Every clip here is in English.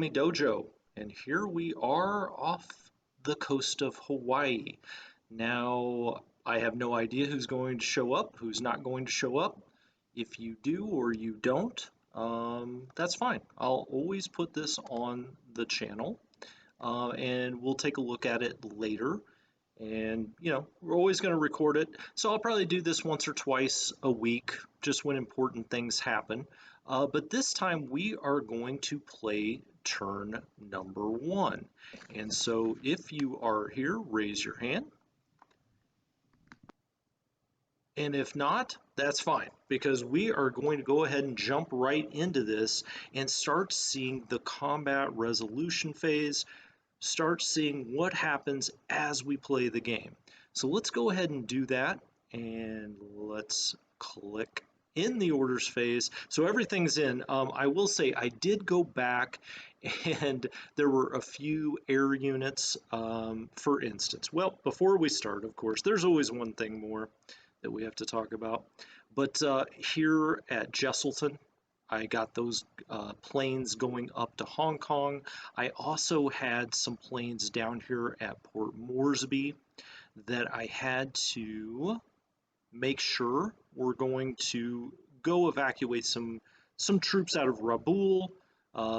Dojo, and here we are off the coast of Hawaii. Now, I have no idea who's going to show up, who's not going to show up. If you do or you don't, that's fine. I'll always put this on the channel, and we'll take a look at it later. And, we're always going to record it. So I'll probably do this once or twice a week, just when important things happen. But this time we are going to play turn number 1. And so if you are here, raise your hand. And if not, that's fine, because we are going to go ahead and jump right into this and start seeing the combat resolution phase, start seeing what happens as we play the game. So let's go ahead and do that, and let's click in the orders phase. So everything's in. I will say I did go back and there were a few air units, for instance. Well, before we start, of course, there's always one thing more that we have to talk about. But here at Jesselton, I got those planes going up to Hong Kong. I also had some planes down here at Port Moresby that I had to make sure we're going to go evacuate some troops out of Rabaul,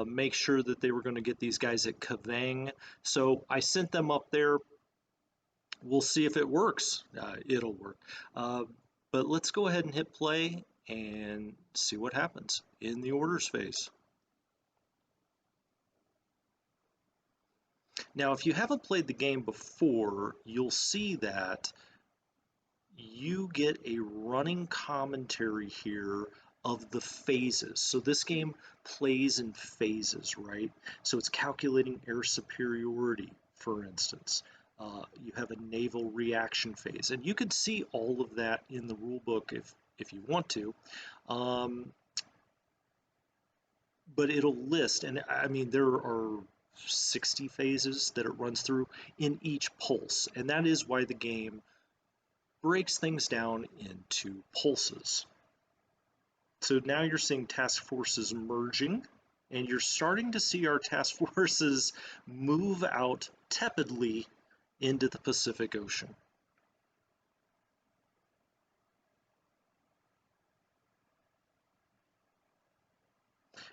make sure that they were going to get these guys at Kavang. So I sent them up there. We'll see if it works. It'll work. But let's go ahead and hit play and see what happens in the orders phase. Now, if you haven't played the game before, you'll see that you get a running commentary here of the phases. So this game plays in phases, right? So it's calculating air superiority, for instance. You have a naval reaction phase, and you can see all of that in the rule book if you want to. But it'll list, and I mean, there are 60 phases that it runs through in each pulse, and that is why the game breaks things down into pulses. So now you're seeing task forces merging, and you're starting to see our task forces move out tepidly into the Pacific Ocean.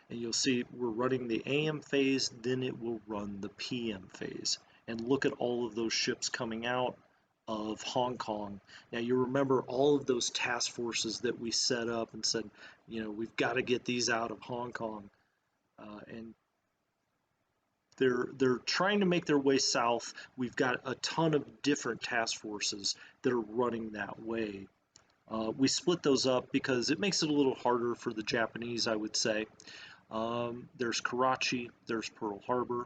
And you'll see we're running the AM phase, then it will run the PM phase. And look at all of those ships coming out of Hong Kong. Now you remember all of those task forces that we set up and said, we've got to get these out of Hong Kong. And they're trying to make their way south. We've got a ton of different task forces that are running that way. We split those up because it makes it a little harder for the Japanese, I would say. There's Karachi, there's Pearl Harbor,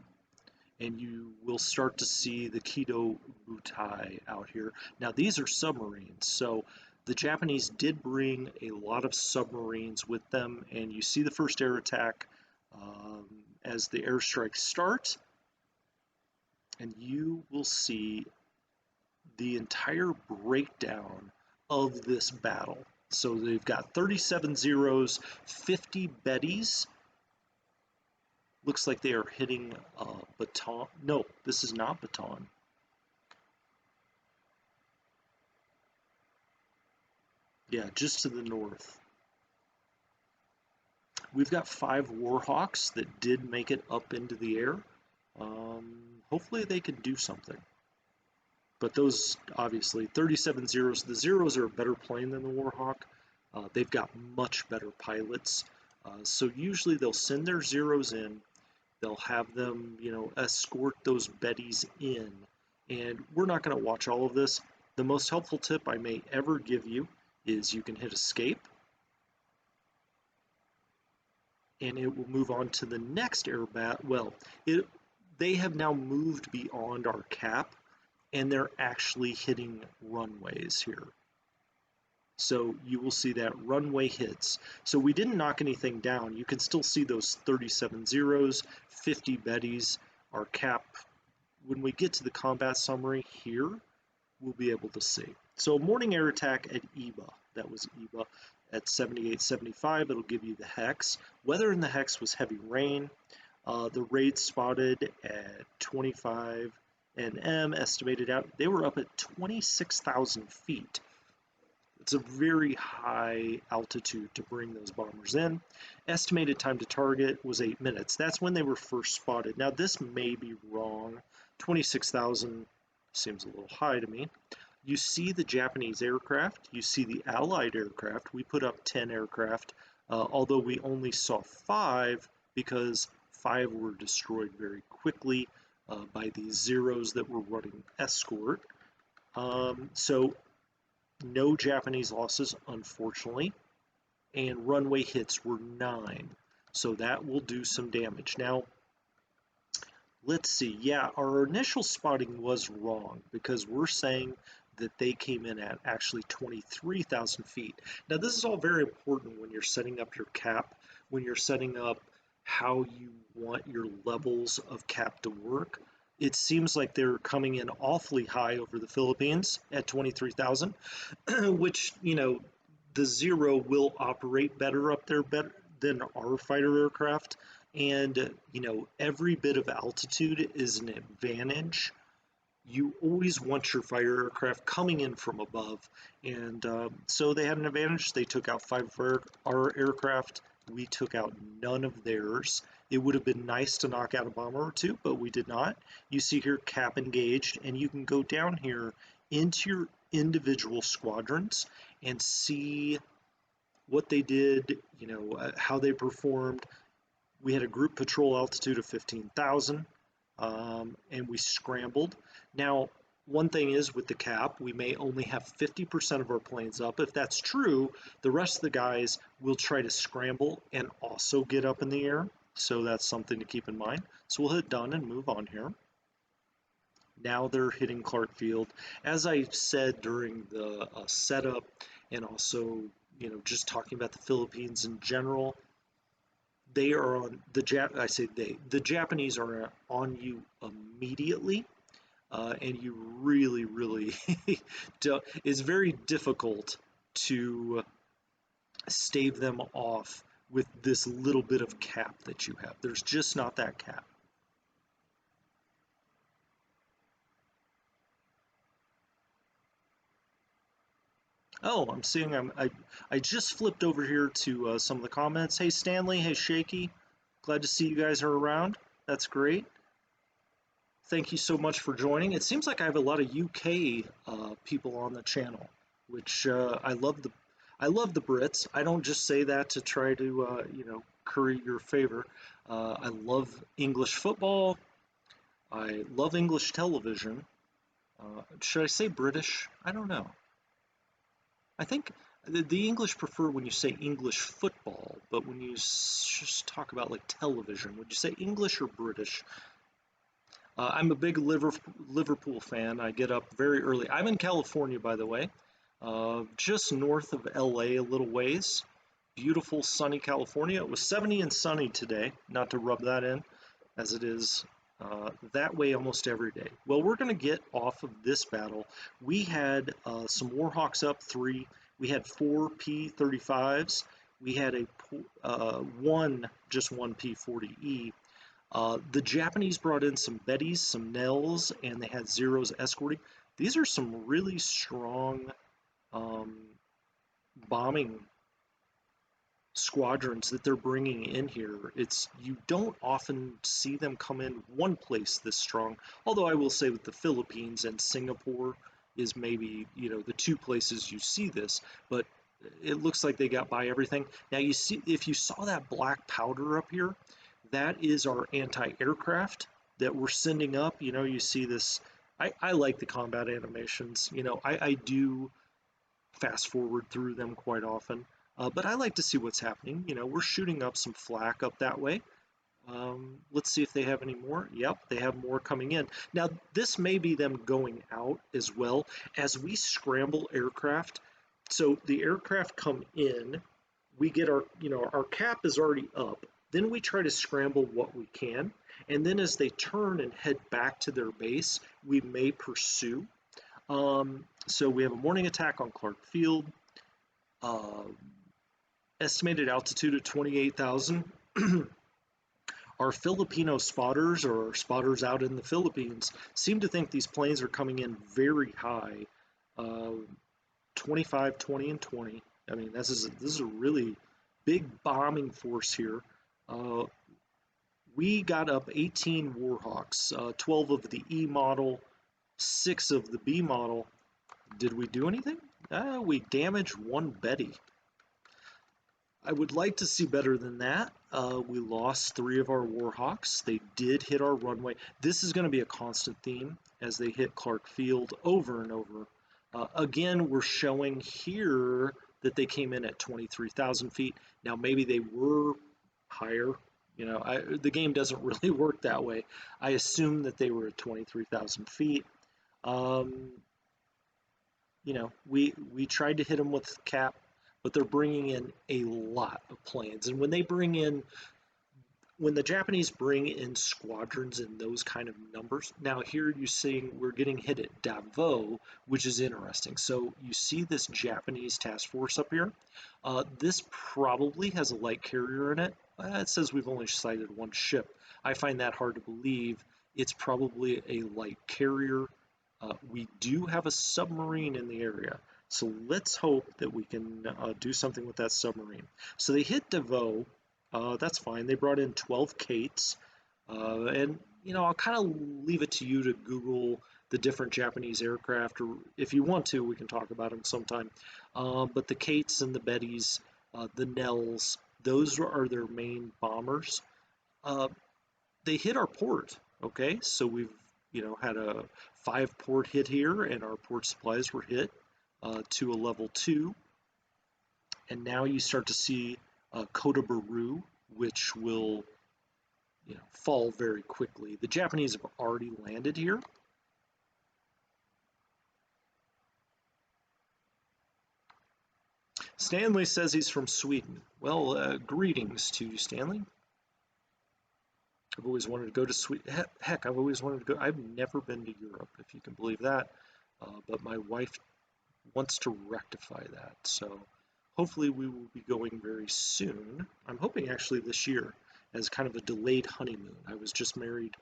and you will start to see the Kido Butai out here. Now these are submarines, so the Japanese did bring a lot of submarines with them, and you see the first air attack as the airstrikes start, and you will see the entire breakdown of this battle. So they've got 37 Zeros, 50 Bettys. Looks like they are hitting Bataan. No, this is not Bataan. Yeah, just to the north. We've got 5 Warhawks that did make it up into the air. Hopefully they can do something. But those, obviously, 37 Zeros. The Zeros are a better plane than the Warhawk. They've got much better pilots. So usually they'll send their Zeros in. They'll have them, escort those Bettys in. And we're not going to watch all of this. The most helpful tip I may ever give you is you can hit escape, and it will move on to the next air bat. Well, they have now moved beyond our cap, and they're actually hitting runways here. So you will see that runway hits. So we didn't knock anything down. You can still see those 37 Zeros, 50 Bettys, our cap. When we get to the combat summary here, we'll be able to see. So morning air attack at Iba. That was Iba. At 78.75, it'll give you the hex. Weather in the hex was heavy rain. The raid spotted at 25 NM, estimated out, they were up at 26,000 feet. It's a very high altitude to bring those bombers in. Estimated time to target was 8 minutes. That's when they were first spotted. Now this may be wrong. 26,000 seems a little high to me. You see the Japanese aircraft, you see the Allied aircraft. We put up 10 aircraft, although we only saw 5 because 5 were destroyed very quickly by these Zeros that were running escort. So no Japanese losses, unfortunately, and runway hits were 9. So that will do some damage. Now, let's see. Yeah, our initial spotting was wrong because we're saying that they came in at actually 23,000 feet. Now, this is all very important when you're setting up your cap, when you're setting up how you want your levels of cap to work. It seems like they're coming in awfully high over the Philippines at 23,000, which, you know, the Zero will operate better up there than our fighter aircraft. And, you know, every bit of altitude is an advantage. You always want your fighter aircraft coming in from above. And so they had an advantage. They took out 5 of our aircraft. We took out none of theirs. It would have been nice to knock out a bomber or 2, but we did not. You see here cap engaged, and you can go down here into your individual squadrons and see what they did, you know, how they performed. We had a group patrol altitude of 15,000, and we scrambled. Now, one thing is with the cap, we may only have 50% of our planes up. If that's true, the rest of the guys will try to scramble and also get up in the air. So that's something to keep in mind. So we'll hit done and move on here. Now they're hitting Clark Field. As I said during the setup, and also, you know, just talking about the Philippines in general, they are on the the Japanese are on you immediately, and you really it's very difficult to stave them off with this little bit of cap that you have. There's just not that cap. Oh, I'm seeing. I just flipped over here to some of the comments. Hey Stanley, hey Shaky, glad to see you guys are around. That's great. Thank you so much for joining. It seems like I have a lot of UK people on the channel, which I love the Brits. I don't just say that to try to you know, curry your favor. I love English football. I love English television. Should I say British? I don't know. I think the English prefer when you say English football, but when you just talk about like television, would you say English or British? I'm a big Liverpool fan. I get up very early. I'm in California, by the way, just north of LA a little ways. Beautiful sunny California. It was 70 and sunny today, not to rub that in, as it is that way almost every day. Well, we're going to get off of this battle. We had some Warhawks up 3. We had 4 P-35s. We had just one P-40E. The Japanese brought in some Bettys, some Nels, and they had Zeros escorting. These are some really strong bombing squadrons that they're bringing in here. You don't often see them come in one place this strong, although I will say with the Philippines and Singapore is maybe, you know, the 2 places you see this, but it looks like they got by everything. Now you see, if you saw that black powder up here, that is our anti-aircraft that we're sending up. You know, you see this. I like the combat animations. You know, I do fast forward through them quite often. But I like to see what's happening. You know, we're shooting up some flak up that way. Let's see if they have any more. Yep, they have more coming in. Now, this may be them going out as well as we scramble aircraft. So the aircraft come in, we get our, you know, our cap is already up. Then we try to scramble what we can. And then as they turn and head back to their base, we may pursue. So we have a morning attack on Clark Field. Estimated altitude of 28,000. Our Filipino spotters, or our spotters out in the Philippines, seem to think these planes are coming in very high, uh, 25, 20, and 20. I mean, this is a really big bombing force here. Uh, we got up 18 Warhawks, 12 of the E model, 6 of the B model. Did we do anything? We damaged one Betty. I would like to see better than that. We lost 3 of our Warhawks. They did hit our runway. This is going to be a constant theme as they hit Clark Field over and over. Again, we're showing here that they came in at 23,000 feet. Now, maybe they were higher. You know, the game doesn't really work that way. I assume that they were at 23,000 feet. You know, we tried to hit them with cap, but they're bringing in a lot of planes. And when the Japanese bring in squadrons in those kind of numbers, now here you're seeing we're getting hit at Davao, which is interesting. So you see this Japanese task force up here. This probably has a light carrier in it. It says we've only sighted one ship. I find that hard to believe. It's probably a light carrier. We do have a submarine in the area, so let's hope that we can do something with that submarine. So they hit Davao. That's fine. They brought in 12 Kates, and you know, I'll kind of leave it to you to Google the different Japanese aircraft, or if you want to, we can talk about them sometime. But the Kates and the Bettys, the Nells, those are their main bombers. They hit our port. Okay, so we've had a 5 port hit here, and our port supplies were hit to a level 2. And now you start to see Kota Baru, which will fall very quickly. The Japanese have already landed here. Stanley says he's from Sweden. Well, greetings to you, Stanley. I've always wanted to go to Sweden. Heck, I've always wanted to go. I've never been to Europe, if you can believe that. But my wife wants to rectify that. So hopefully we will be going very soon. I'm hoping actually this year as kind of a delayed honeymoon. I was just married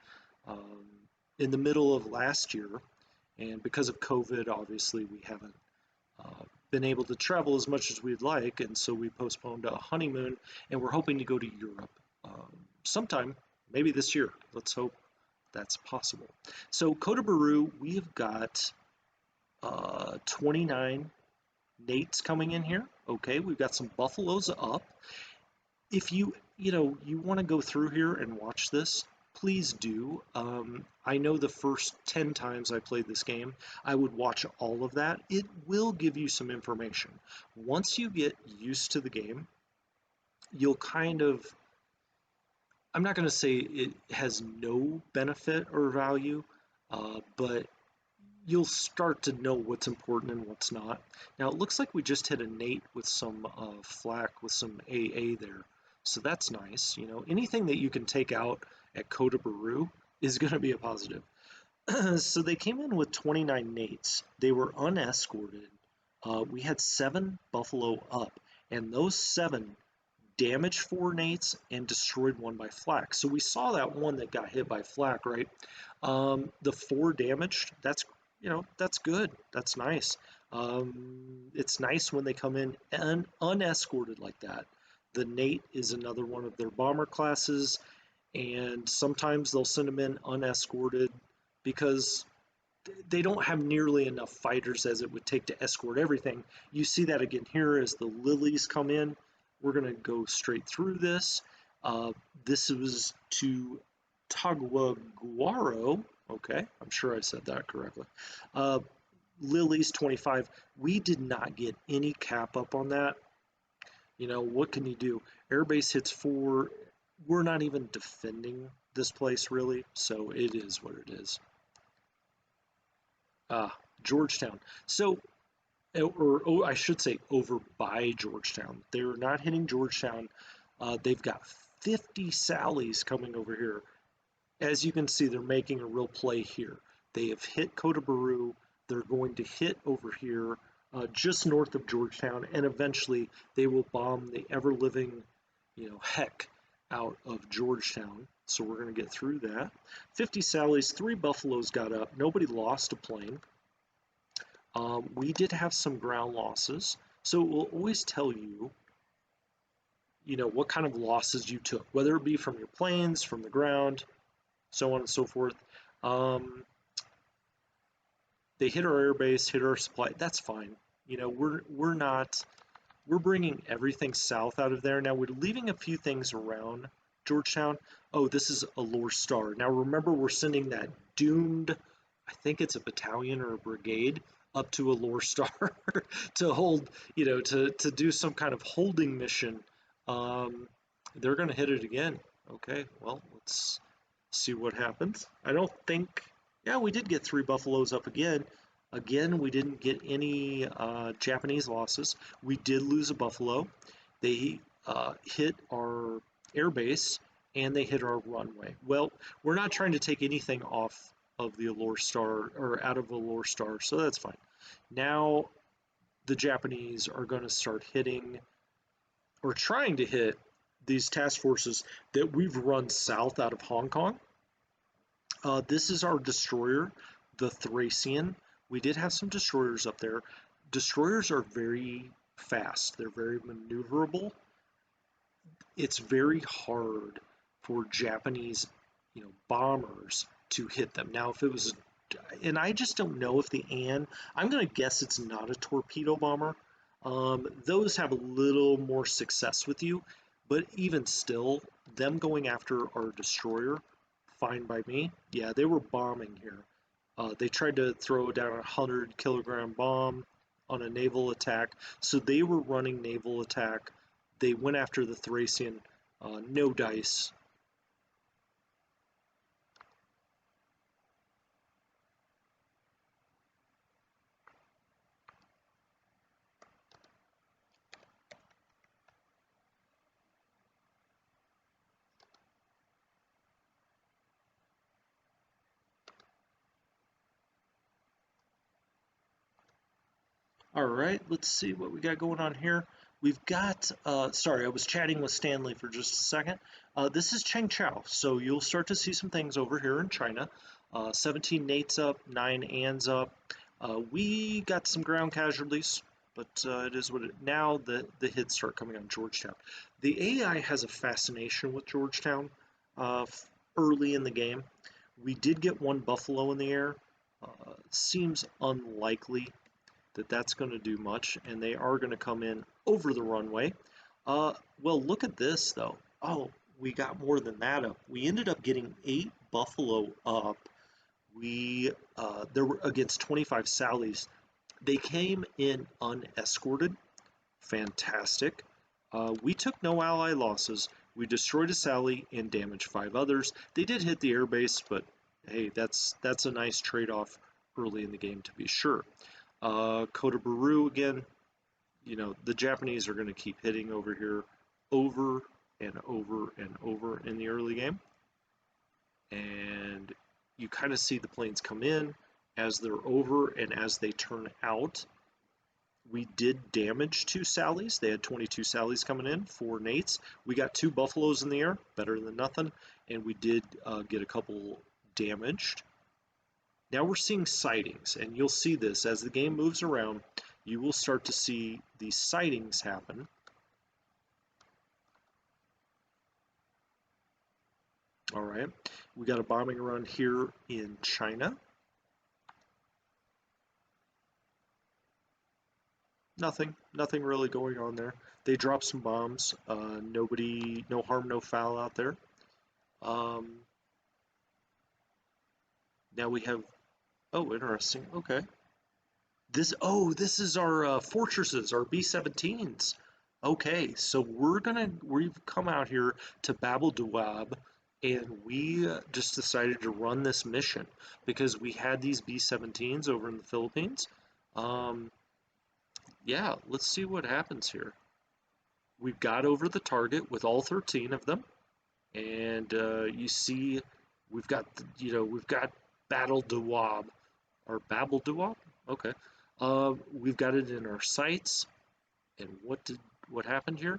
in the middle of last year. And because of COVID, obviously, we haven't been able to travel as much as we'd like. And so we postponed a honeymoon. And we're hoping to go to Europe sometime. Maybe this year. Let's hope that's possible. So Kota Baru, we have got 29 Nates coming in here. Okay, we've got some Buffaloes up. If you want to go through here and watch this, please do. I know the first 10 times I played this game, I would watch all of that. It will give you some information. Once you get used to the game, you'll kind of, I'm not going to say it has no benefit or value, but you'll start to know what's important and what's not. Now, it looks like we just hit a Nate with some flak with some AA there. So that's nice. Anything that you can take out at Kota Baru is going to be a positive. So they came in with 29 Nates. They were unescorted. We had 7 Buffalo up, and those 7 damaged 4 Nates and destroyed 1 by flak. So we saw that one that got hit by flak, right? The 4 damaged, that's good. That's nice. It's nice when they come in unescorted like that. The Nate is another one of their bomber classes, and sometimes they'll send them in unescorted because they don't have nearly enough fighters as it would take to escort everything. You see that again here as the Lilies come in. We're going to go straight through this. This was to Taguaguaro. Okay, I'm sure I said that correctly. Lilies 25. We did not get any cap up on that. What can you do? Airbase hits 4. We're not even defending this place really, so it is what it is. Georgetown. So, or I should say over by Georgetown. They're not hitting Georgetown. They've got 50 Sallies coming over here. As you can see, they're making a real play here. They have hit Kota Baru. They're going to hit over here just north of Georgetown, and eventually they will bomb the ever-living, heck out of Georgetown. so we're going to get through that. 50 Sallies, 3 Buffaloes got up. Nobody lost a plane. We did have some ground losses, so it will always tell you, what kind of losses you took, whether it be from your planes, from the ground, so on and so forth. They hit our airbase, hit our supply. That's fine. We're bringing everything south out of there. Now we're leaving a few things around Georgetown. Oh, this is a Lore Star. Now remember, we're sending that doomed, I think it's a battalion or a brigade, up to a Lore Star to hold, to do some kind of holding mission. They're going to hit it again. Okay, well, let's see what happens. I don't think, yeah, we did get 3 Buffaloes up again. Again, we didn't get any Japanese losses. We did lose a Buffalo. They hit our airbase and they hit our runway. Well, we're not trying to take anything off of the Allure Star or out of Allure Star, so that's fine. Now the Japanese are going to start hitting or trying to hit these task forces that we've run south out of Hong Kong. This is our destroyer, the Thracian. We did have some destroyers up there. Destroyers are very fast. They're very maneuverable. It's very hard for Japanese, bombers to hit them. Now, if it was, and I just don't know if the I'm going to guess it's not a torpedo bomber. Those have a little more success with you, but even still, them going after our destroyer, fine by me. Yeah, they were bombing here. They tried to throw down a 100-kilogram bomb on a naval attack, so they were running naval attack. They went after the Thracian, no dice. All right, let's see what we got going on here. We've got, sorry, I was chatting with Stanley for just a second. This is Chengchao, so you'll start to see some things over here in China. 17 Nates up, 9 Anns up. We got some ground casualties, but it is what it, now the hits start coming on Georgetown. The AI has a fascination with Georgetown early in the game. We did get 1 Buffalo in the air. Seems unlikely that that's going to do much, and they are going to come in over the runway. Well, look at this, though. Oh, we got more than that up. We ended up getting 8 Buffalo up. There were against 25 Sallies. They came in unescorted. Fantastic. We took no ally losses. We destroyed a Sally and damaged 5 others. They did hit the airbase, but hey, that's a nice trade-off early in the game to be sure. Kota Baru again, the Japanese are going to keep hitting over here over and over and over in the early game. And you kind of see the planes come in as they're over and as they turn out. We did damage 2 Sallies. They had 22 Sallies coming in, 4 Nates. We got 2 Buffaloes in the air, better than nothing. And we did get a couple damaged. Now we're seeing sightings, and you'll see this as the game moves around. You will start to see these sightings happen. All right, we got a bombing run here in China. Nothing really going on there. They dropped some bombs. No harm, no foul out there. Now we have, oh, interesting. Okay. This is our fortresses, our B-17s. Okay, so we've come out here to Babel Duab, and we just decided to run this mission because we had these B-17s over in the Philippines. Yeah, let's see what happens here. We've got over the target with all 13 of them, and you see we've got Battle Duab or Babel Duab. Okay, we've got it in our sights. And what happened here?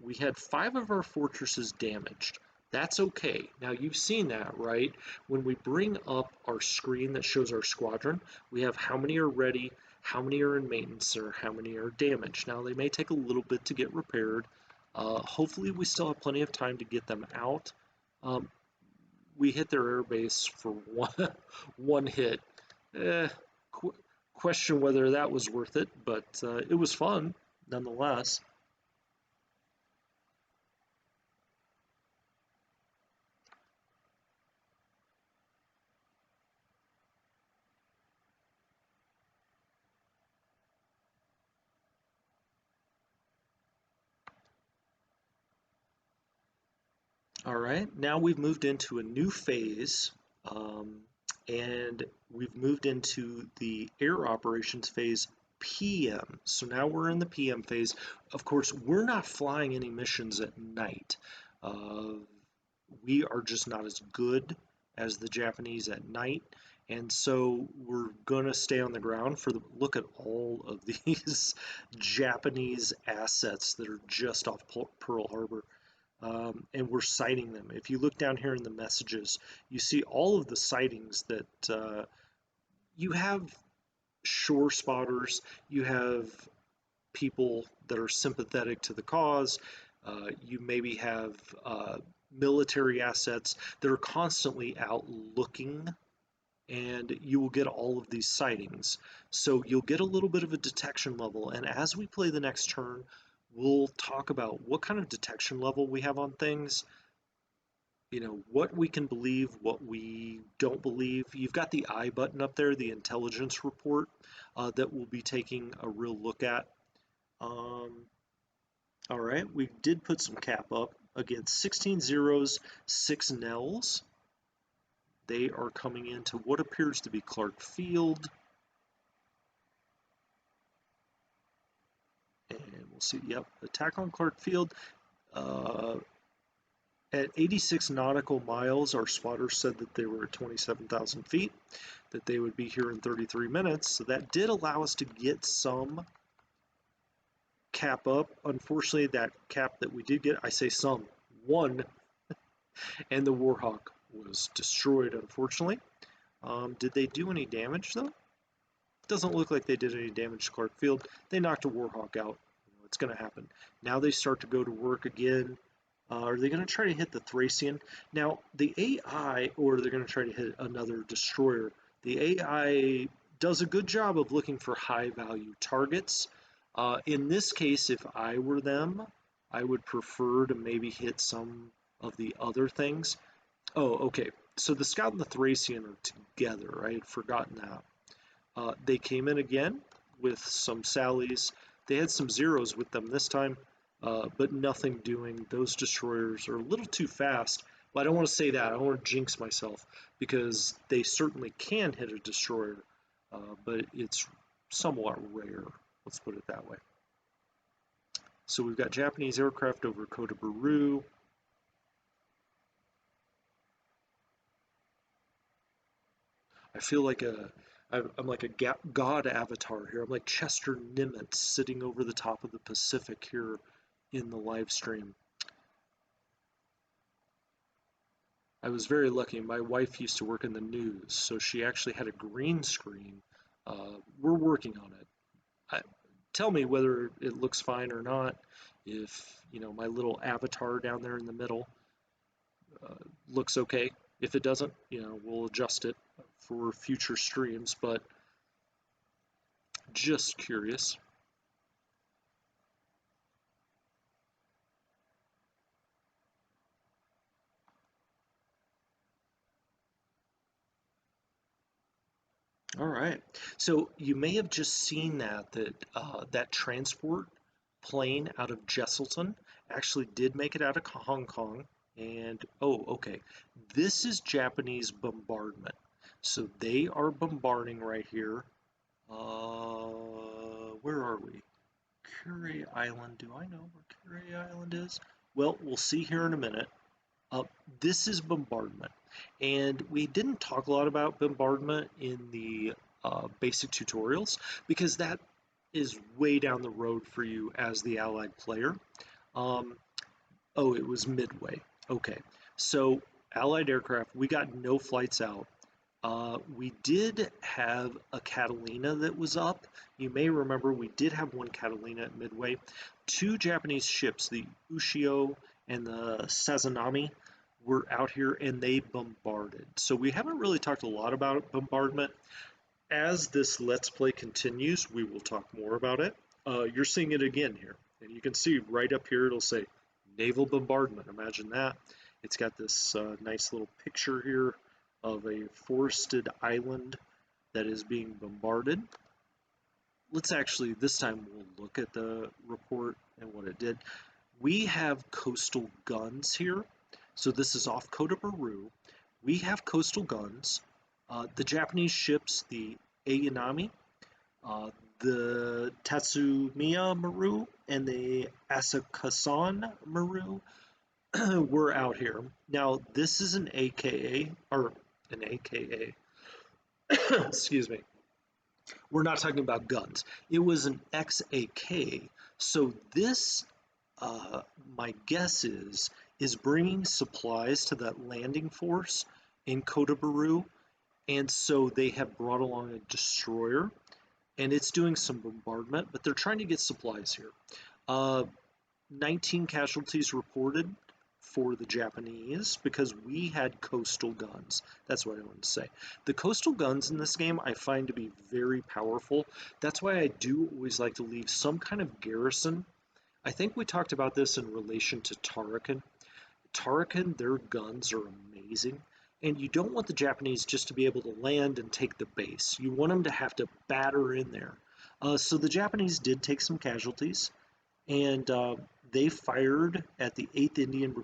We had 5 of our fortresses damaged. That's okay. Now you've seen that, right? When we bring up our screen that shows our squadron, we have how many are ready, how many are in maintenance, or how many are damaged. Now they may take a little bit to get repaired. Hopefully we still have plenty of time to get them out. Um, we hit their air base for one hit. Eh, qu question whether that was worth it, but it was fun nonetheless. All right, now we've moved into a new phase, um, and we've moved into the air operations phase PM. So now we're in the PM phase. Of course, we're not flying any missions at night. Uh, we are just not as good as the Japanese at night. And so we're going to stay on the ground for the look at all of these Japanese assets that are just off Pearl Harbor. And we're citing them. If you look down here in the messages, you see all of the sightings that you have shore spotters, you have people that are sympathetic to the cause, you maybe have military assets that are constantly out looking, and you will get all of these sightings. So you'll get a little bit of a detection level, and as we play the next turn, we'll talk about what kind of detection level we have on things, what we can believe, what we don't believe. You've got the I button up there, the intelligence report, that we'll be taking a real look at. Um, all right, we did put some cap up. Again, 16 zeros, 6 nels. They are coming into what appears to be Clark Field. And we'll see, yep, attack on Clark Field. Uh, At 86 nautical miles, our spotters said that they were at 27,000 feet, that they would be here in 33 minutes. So that did allow us to get some cap up. Unfortunately, that cap that we did get, I say some, one, and the Warhawk was destroyed, unfortunately. Did they do any damage, though? Doesn't look like they did any damage to Clark Field. They knocked a Warhawk out. It's going to happen. Now they start to go to work again. Are they going to try to hit the Thracian? Now, the AI, or they're going to try to hit another destroyer. The AI does a good job of looking for high-value targets. In this case, if I were them, I would prefer to maybe hit some of the other things. Oh, okay. So the Scout and the Thracian are together. I had forgotten that. They came in again with some sallies. They had some zeros with them this time, but nothing doing. Those destroyers are a little too fast. Well, I don't want to say that. I don't want to jinx myself because they certainly can hit a destroyer, but it's somewhat rare. Let's put it that way. So we've got Japanese aircraft over Kota Baru. I feel like I'm like a god avatar here. I'm like Chester Nimitz sitting over the top of the Pacific here in the live stream. I was very lucky. My wife used to work in the news, so she actually had a green screen. We're working on it. Tell me whether it looks fine or not. If, my little avatar down there in the middle looks okay. If it doesn't, we'll adjust it for future streams, but just curious. All right. So you may have just seen that transport plane out of Jesselton actually did make it out of Hong Kong. And oh, okay. This is Japanese bombardment. So they are bombarding right here. Where are we? Curie Island. Do I know where Curie Island is? Well, we'll see here in a minute. Uh, this is bombardment. And we didn't talk a lot about bombardment in the basic tutorials because that is way down the road for you as the allied player. Um, oh, it was Midway. Okay. So Allied aircraft, we got no flights out. We did have a Catalina that was up. You may remember we did have one Catalina at Midway. Two Japanese ships, the Ushio and the Sazanami, were out here and they bombarded. So we haven't really talked a lot about bombardment. As this Let's Play continues, we will talk more about it. You're seeing it again here. And you can see right up here, it'll say naval bombardment. Imagine that. It's got this nice little picture here of a forested island that is being bombarded. Let's actually, this time we'll look at the report and what it did. We have coastal guns here. So this is off Kota Baru. We have coastal guns. The Japanese ships, the Ayanami, the Tatsumiya Maru, and the Asakasan Maru were out here. Now, this is an AKA, or an AKA, excuse me. We're not talking about guns. It was an XAK. So this, my guess is bringing supplies to that landing force in Kota Baru. And so they have brought along a destroyer, and it's doing some bombardment, but they're trying to get supplies here. 19 casualties reported for the Japanese because we had coastal guns. That's what I want to say. The coastal guns in this game I find to be very powerful. That's why I do always like to leave some kind of garrison. I think we talked about this in relation to Tarakan. Tarakan, their guns are amazing. And you don't want the Japanese just to be able to land and take the base. You want them to have to batter in there. So the Japanese did take some casualties, and they fired at the 8th Indian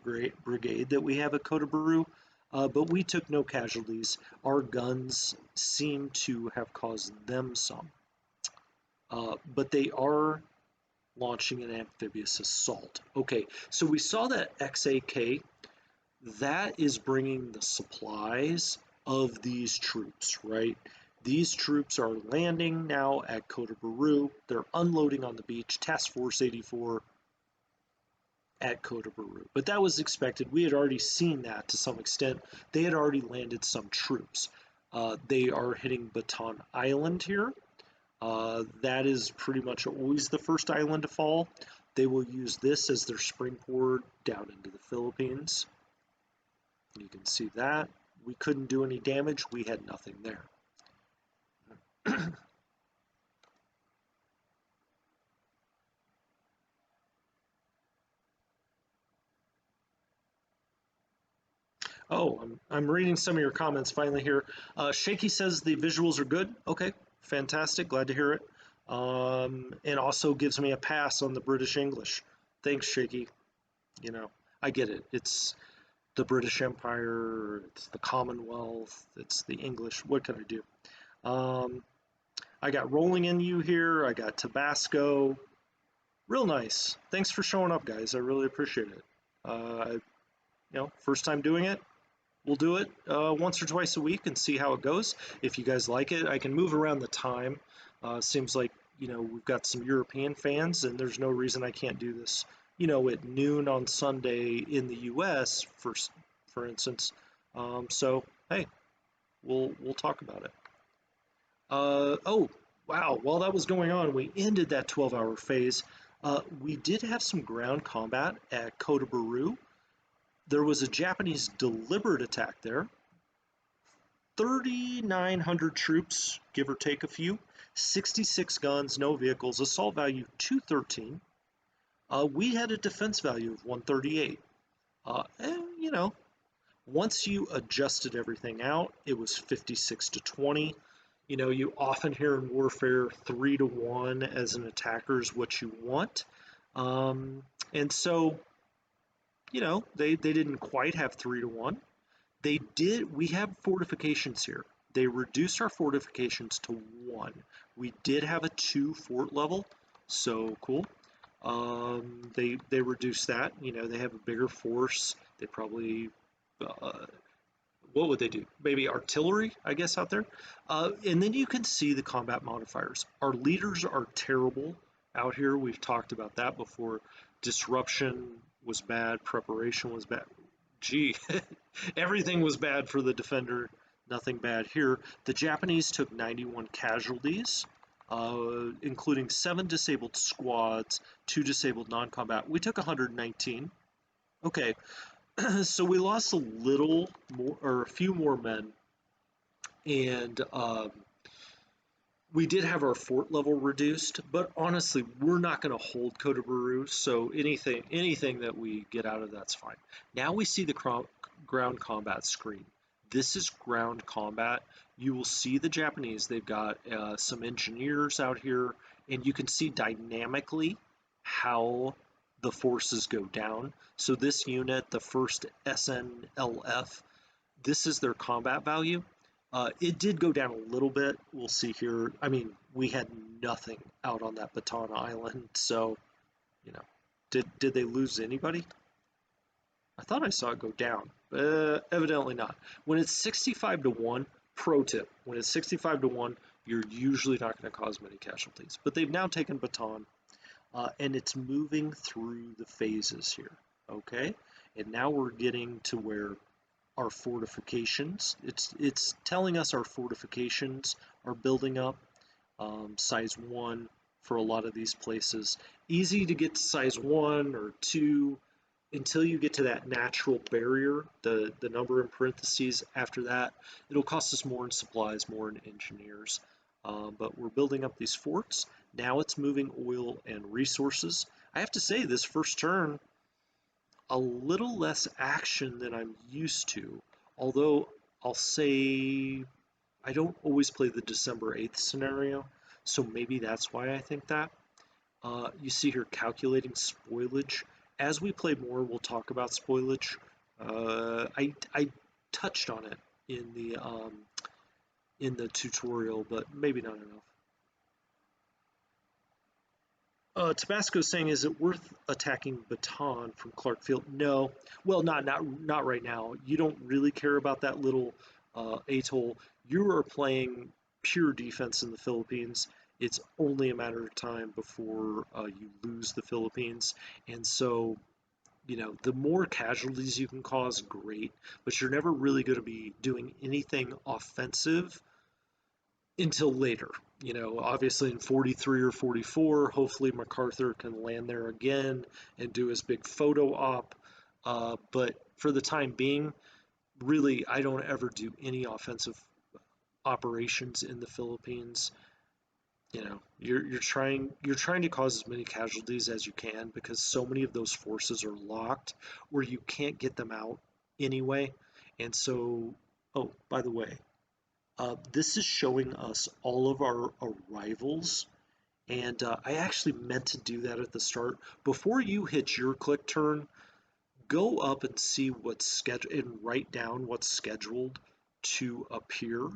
Brigade that we have at Kota Baru, but we took no casualties. Our guns seem to have caused them some. But they are launching an amphibious assault. Okay, so we saw that XAK. That is bringing the supplies of these troops, right? These troops are landing now at Kota Baru. They're unloading on the beach, Task Force 84 at Kota Baru. But that was expected. We had already seen that to some extent. They had already landed some troops. They are hitting Bataan Island here. That is pretty much always the first island to fall. They will use this as their springboard down into the Philippines. You can see that. We couldn't do any damage. We had nothing there. Oh, I'm reading some of your comments finally here. Shaky says the visuals are good. Okay, fantastic. Glad to hear it. And also gives me a pass on the British English. Thanks, Shaky. You know, I get it. It's the British Empire, it's the Commonwealth, it's the English. What can I do? I got Rolling in You here. I got Tabasco. Real nice. Thanks for showing up, guys. I really appreciate it. First time doing it. We'll do it once or twice a week and see how it goes. If you guys like it, I can move around the time. Seems like, we've got some European fans, and there's no reason I can't do this, at noon on Sunday in the US, for instance. So, hey, we'll talk about it. Oh, wow. While that was going on, we ended that 12-hour phase. We did have some ground combat at Kota Baru. There was a Japanese deliberate attack there. 3,900 troops, give or take a few. 66 guns, no vehicles. Assault value 213. We had a defense value of 138. And, once you adjusted everything out, it was 56 to 20. You often hear in warfare 3 to 1 as an attacker is what you want. And so, they didn't quite have 3 to 1. We have fortifications here. They reduced our fortifications to 1. We did have a 2 fort level, so cool. They reduced that. They have a bigger force. They probably, what would they do? Maybe artillery, I guess, out there. And then you can see the combat modifiers. Our leaders are terrible out here. We've talked about that before. Disruption was bad. Preparation was bad. gee, everything was bad for the defender. Nothing bad here. The Japanese took 91 casualties, including 7 disabled squads, 2 disabled non-combat. We took 119. Okay, so we lost a little more, or a few more men, and we did have our fort level reduced, but honestly, we're not going to hold Kotobaru, so anything that we get out of that's fine. Now we see the ground combat screen. This is ground combat. You will see the Japanese. They've got some engineers out here, and you can see dynamically how the forces go down. So this unit, the first SNLF, this is their combat value. It did go down a little bit. We'll see here. I mean, we had nothing out on that Bataan Island, so, you know, did they lose anybody? I thought I saw it go down. Evidently not. When it's 65 to 1, pro tip, when it's 65 to 1, you're usually not going to cause many casualties. But they've now taken Bataan, and it's moving through the phases here, okay? And now we're getting to where our fortifications, it's telling us our fortifications are building up, size 1 for a lot of these places. Easy to get to size 1 or 2 until you get to that natural barrier, the number in parentheses after that. It'll cost us more in supplies, more in engineers. But we're building up these forts. Now it's moving oil and resources. I have to say, this first turn, a little less action than I'm used to, although I'll say I don't always play the December 8th scenario, so maybe that's why I think that. You see here calculating spoilage. As we play more, we'll talk about spoilage. I touched on it in the tutorial, but maybe not enough. Tabasco's saying, is it worth attacking Bataan from Clark Field? No. Well, not right now. You don't really care about that little atoll. You are playing pure defense in the Philippines. It's only a matter of time before you lose the Philippines. And so, you know, the more casualties you can cause, great. But you're never really going to be doing anything offensive until later. You know, obviously in 43 or 44, hopefully MacArthur can land there again and do his big photo op. But for the time being, really, I don't ever do any offensive operations in the Philippines. You know, you're trying to cause as many casualties as you can because so many of those forces are locked where you can't get them out anyway. And so, oh, by the way, this is showing us all of our arrivals, and I actually meant to do that at the start. Before you hit your click turn, go up and see what's scheduled and write down what's scheduled to appear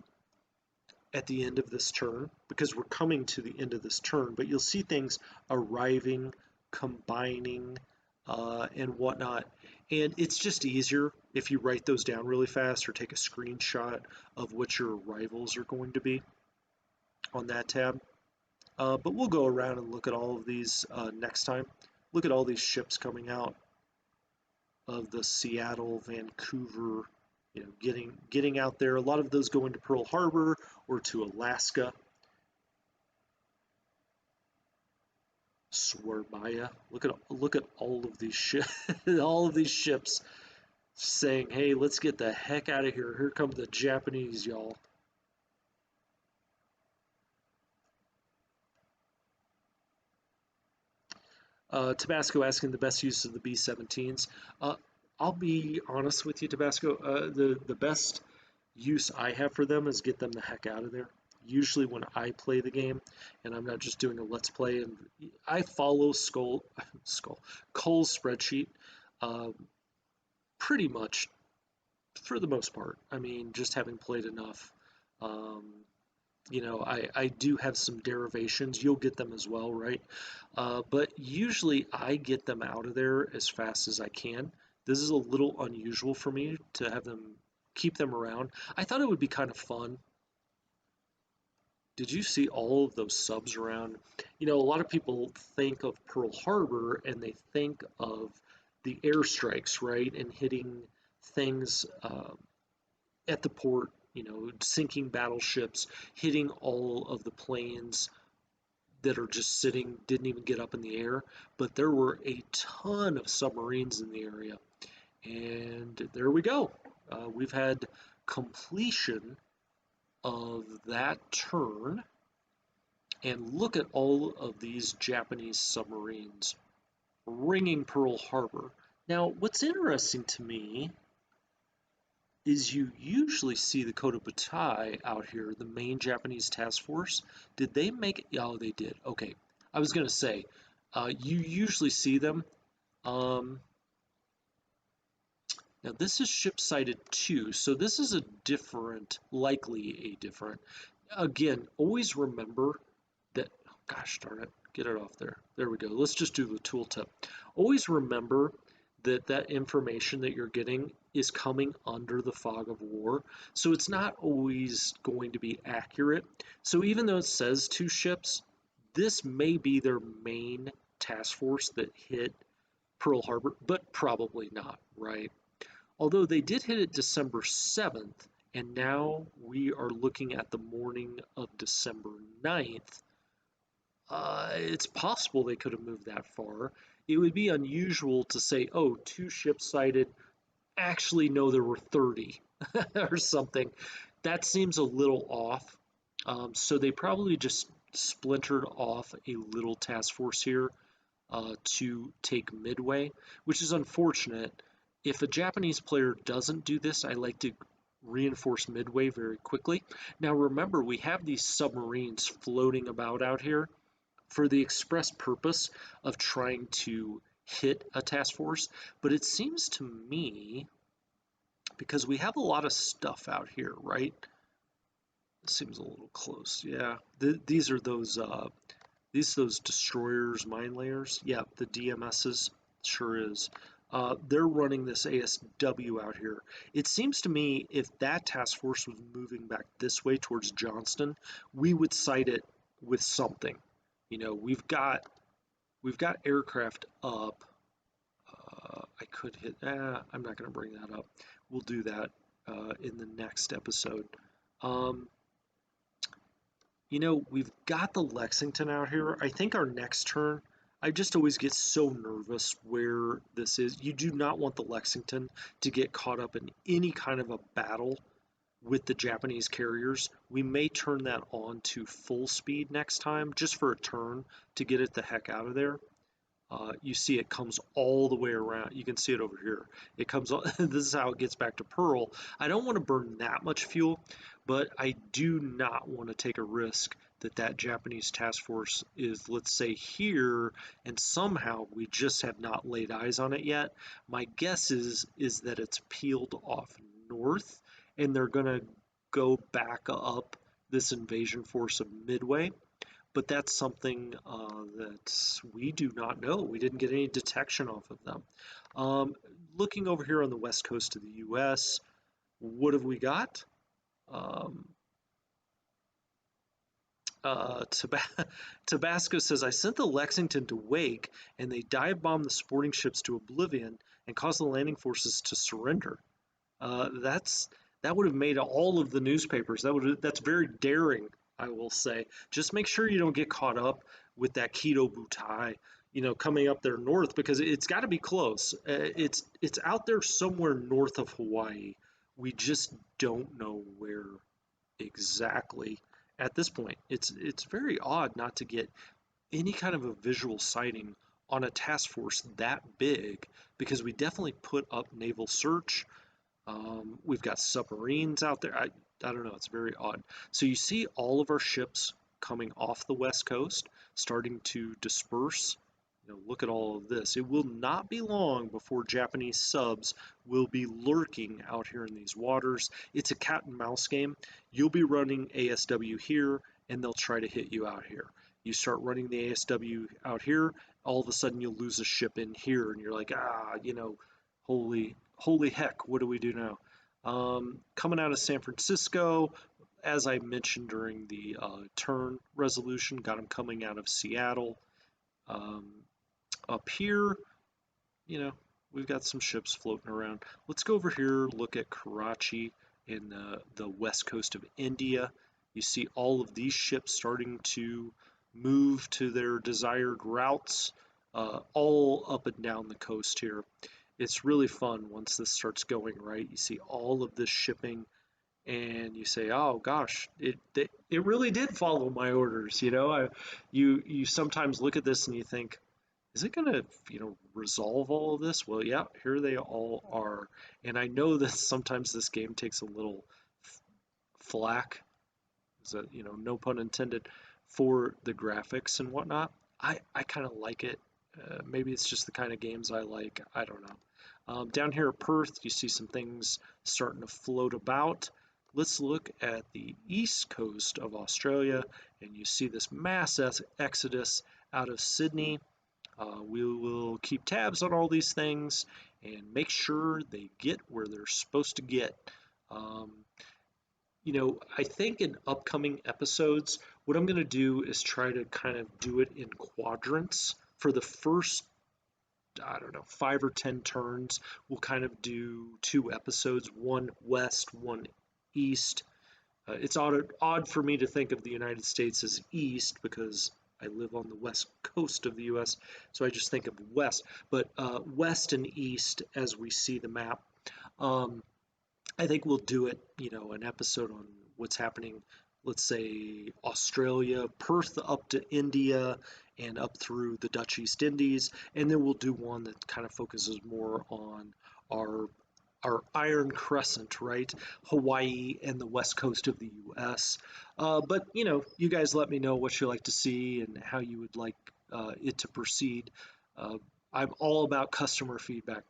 at the end of this turn, because we're coming to the end of this turn, but you'll see things arriving, combining, and whatnot. And it's just easier if you write those down really fast or take a screenshot of what your arrivals are going to be on that tab. But we'll go around and look at all of these next time. Look at all these ships coming out of the Seattle, Vancouver, you know, getting out there. A lot of those go into Pearl Harbor or to Alaska. Swerbaya. Look at all of these all of these ships saying, "Hey, let's get the heck out of here. Here come the Japanese, y'all." Tabasco asking the best use of the B-17s. I'll be honest with you, Tabasco. The best use I have for them is get them the heck out of there. Usually when I play the game, and I'm not just doing a let's play, and I follow Cole's spreadsheet pretty much for the most part. I mean, just having played enough. You know, I do have some derivations. You'll get them as well, right? But usually I get them out of there as fast as I can. This is a little unusual for me to have them keep them around. I thought it would be kind of fun. Did you see all of those subs around? You know, a lot of people think of Pearl Harbor and they think of the airstrikes, right? And hitting things at the port, sinking battleships, hitting all of the planes that are just sitting, didn't even get up in the air. But there were a ton of submarines in the area. And there we go. We've had completion of that turn. And look at all of these Japanese submarines ringing Pearl Harbor. Now, what's interesting to me is you usually see the Kodobutai out here, the main Japanese task force. Did they make it? Oh, they did. Okay. I was going to say, you usually see them. Now, this is ship sighted 2, so this is a different, likely a different. Again, always remember that, oh, gosh darn it, get it off there. There we go. Let's just do the tooltip. Always remember that that information that you're getting is coming under the fog of war. So it's not always going to be accurate. So even though it says 2 ships, this may be their main task force that hit Pearl Harbor, but probably not, right? Although they did hit it December 7th, and now we are looking at the morning of December 9th. It's possible they could have moved that far. It would be unusual to say, oh, 2 ships sighted. Actually, no, there were 30 or something. That seems a little off. So they probably just splintered off a little task force here to take Midway, which is unfortunate. If a Japanese player doesn't do this, I like to reinforce Midway very quickly. Now remember, we have these submarines floating about out here for the express purpose of trying to hit a task force, but it seems to me, because we have a lot of stuff out here, right? It seems a little close. Yeah, these are those destroyers, mine layers. Yeah, the DMSs sure is. They're running this ASW out here. It seems to me if that task force was moving back this way towards Johnston, we would sight it with something. We've got aircraft up. I could hit. I'm not going to bring that up. We'll do that in the next episode. We've got the Lexington out here. I think our next turn, I just always get so nervous where this is. You do not want the Lexington to get caught up in any kind of a battle with the Japanese carriers. We may turn that on to full speed next time, just for a turn to get it the heck out of there. You see it comes all the way around. You can see it over here. It comes, this is how it gets back to Pearl. I don't want to burn that much fuel, but I do not want to take a risk that that Japanese task force is, let's say, here, and somehow we just have not laid eyes on it yet. My guess is that it's peeled off north, and they're going to go back up this invasion force of Midway. But that's something that we do not know. We didn't get any detection off of them. Looking over here on the west coast of the U.S., what have we got? Tabasco says, I sent the Lexington to Wake, and they dive-bombed the sporting ships to oblivion and caused the landing forces to surrender. That would have made all of the newspapers. That's very daring, I will say. Just make sure you don't get caught up with that Kido Butai, coming up there north, because it's got to be close. It's out there somewhere north of Hawaii. We just don't know where exactly at this point. It's very odd not to get any kind of a visual sighting on a task force that big, because we definitely put up naval search. We've got submarines out there. I don't know. It's very odd. So you see all of our ships coming off the west coast, starting to disperse. Look at all of this. It will not be long before Japanese subs will be lurking out here in these waters. It's a cat and mouse game. You'll be running ASW here, and they'll try to hit you out here. You start running the ASW out here, all of a sudden you'll lose a ship in here, and you're like, holy heck, what do we do now? Coming out of San Francisco, as I mentioned during the turn resolution, got them coming out of Seattle. Up here, we've got some ships floating around. Let's go over here, look at Karachi in the west coast of India. You see all of these ships starting to move to their desired routes, all up and down the coast here. It's really fun once this starts going right. You see all of this shipping and you say, "Oh gosh, it really did follow my orders." You sometimes look at this and you think, "Is it going to resolve all of this?" Well, yeah, here they all are, and I know that sometimes this game takes a little flack, so no pun intended, for the graphics and whatnot. I kind of like it. Maybe it's just the kind of games I like. I don't know. Down here at Perth, you see some things starting to float about. Let's look at the east coast of Australia, and you see this mass exodus out of Sydney. We will keep tabs on all these things and make sure they get where they're supposed to get. Um, I think in upcoming episodes, what I'm going to do is try to kind of do it in quadrants. For the first, I don't know, 5 or 10 turns, we'll kind of do 2 episodes, one west, one east. It's odd for me to think of the United States as east because I live on the west coast of the US, so I just think of west. But west and east as we see the map. Um, I think we'll do it, an episode on what's happening, let's say Australia, Perth up to India, and up through the Dutch East Indies, and then we'll do one that kind of focuses more on our our Iron Crescent, right? Hawaii and the west coast of the U.S. But you guys let me know what you like to see and how you would like it to proceed. Uh, I'm all about customer feedback.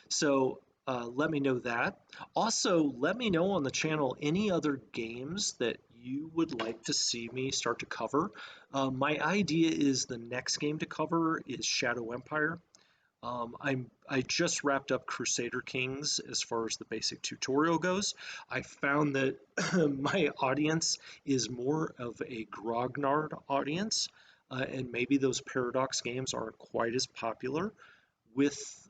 So let me know that. Also, let me know on the channel any other games that you would like to see me start to cover. My idea is the next game to cover is Shadow Empire. I just wrapped up Crusader Kings as far as the basic tutorial goes. I found that my audience is more of a grognard audience, and maybe those Paradox games aren't quite as popular with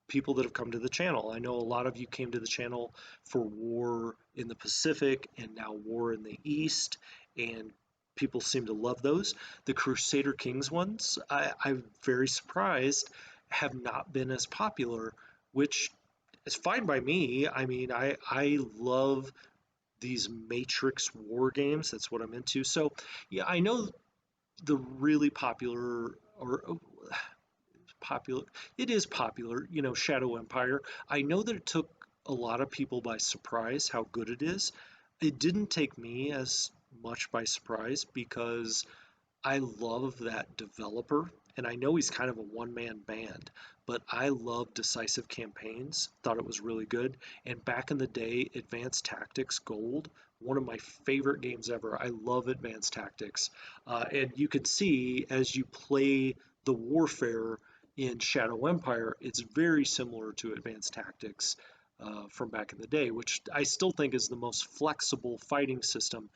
people that have come to the channel. I know a lot of you came to the channel for War in the Pacific and now War in the East, and people seem to love those. The Crusader Kings ones, I'm very surprised, have not been as popular, which is fine by me. I mean, I love these Matrix war games. That's what I'm into. So, yeah, I know the really popular or popular. It is popular, Shadow Empire. I know that it took a lot of people by surprise how good it is. It didn't take me as much by surprise because I love that developer, and I know he's kind of a one-man band, but I love decisive campaigns. Thought it was really good. And back in the day, Advanced Tactics Gold, one of my favorite games ever. I love Advanced Tactics, and you can see as you play the warfare in Shadow Empire, it's very similar to Advanced Tactics from back in the day, which I still think is the most flexible fighting system.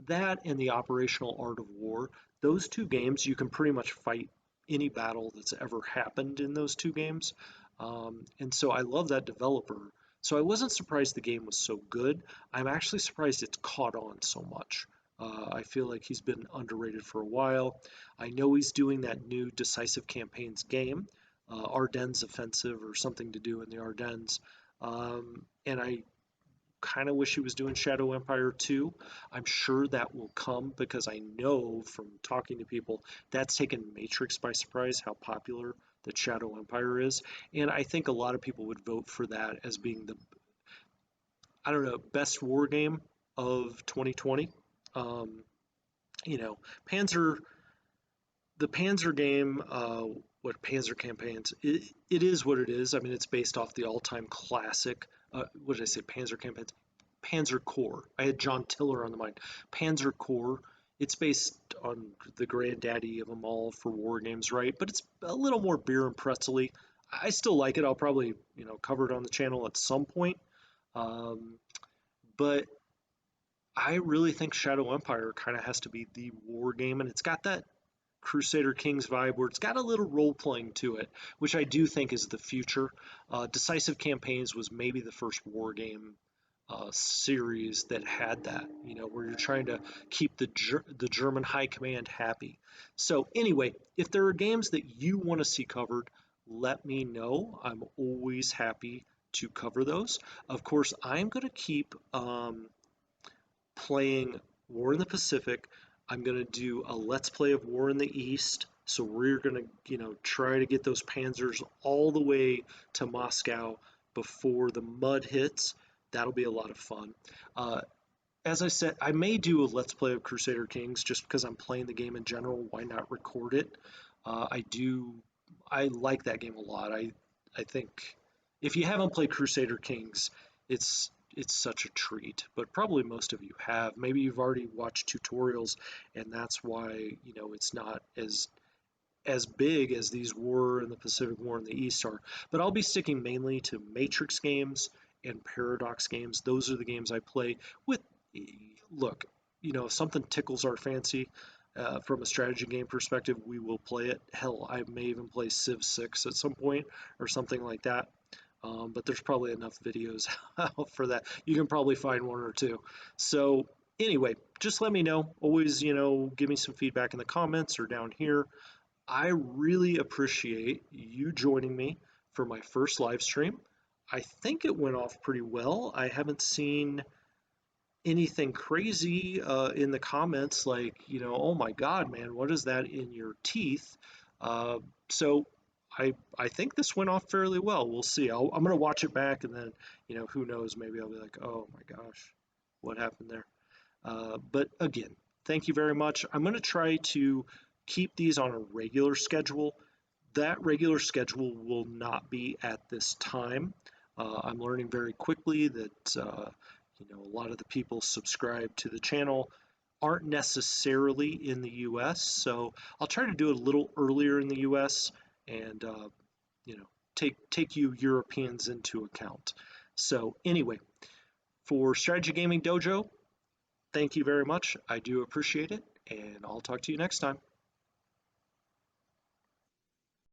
That and the Operational Art of War, those two games, you can pretty much fight any battle that's ever happened in those two games. And so I love that developer. So I wasn't surprised the game was so good. I'm actually surprised it's caught on so much. I feel like he's been underrated for a while. I know he's doing that new Decisive Campaigns game, Ardennes Offensive or something to do in the Ardennes. And I kind of wish he was doing Shadow Empire 2. I'm sure that will come because I know from talking to people that's taken Matrix by surprise how popular that Shadow Empire is. And I think a lot of people would vote for that as being the, I don't know, best war game of 2020. Um, you know, Panzer, the Panzer game, what Panzer campaigns, it is what it is. I mean, it's based off the all-time classic. What did I say? Panzer campaigns. Panzer Corps. I had John Tiller on the mind. Panzer Corps. It's based on the granddaddy of them all for war games, right? But it's a little more beer and pretzely. I still like it. I'll probably, cover it on the channel at some point. Um, but I really think Shadow Empire kind of has to be the war game, and it's got that Crusader Kings vibe where it's got a little role playing to it, which I do think is the future. Decisive Campaigns was maybe the first war game series that had that, where you're trying to keep the German high command happy. So anyway, if there are games that you want to see covered, let me know. I'm always happy to cover those. Of course, I'm going to keep playing War in the Pacific. I'm going to do a Let's Play of War in the East. So we're going to, try to get those panzers all the way to Moscow before the mud hits. That'll be a lot of fun. As I said, I may do a Let's Play of Crusader Kings just because I'm playing the game in general. Why not record it? I like that game a lot. I think if you haven't played Crusader Kings, it's it's such a treat. But probably most of you have. Maybe you've already watched tutorials, and that's why it's not as big as these War in the Pacific, War in the East are. But I'll be sticking mainly to Matrix games and Paradox games. Those are the games I play with. Look, if something tickles our fancy from a strategy game perspective, we will play it. Hell, I may even play Civ 6 at some point or something like that. But there's probably enough videos out for that. You can probably find one or two. So anyway, just let me know. Always, give me some feedback in the comments or down here. I really appreciate you joining me for my first live stream. I think it went off pretty well. I haven't seen anything crazy in the comments like, oh my God, man, what is that in your teeth? Uh, so I think this went off fairly well. We'll see. I'm going to watch it back and then, who knows, maybe I'll be like, oh my gosh, what happened there? But again, thank you very much. I'm going to try to keep these on a regular schedule. That regular schedule will not be at this time. I'm learning very quickly that a lot of the people subscribed to the channel aren't necessarily in the US, so I'll try to do it a little earlier in the US and take you Europeans into account. So anyway, for Strategy Gaming Dojo, thank you very much. I do appreciate it, and I'll talk to you next time.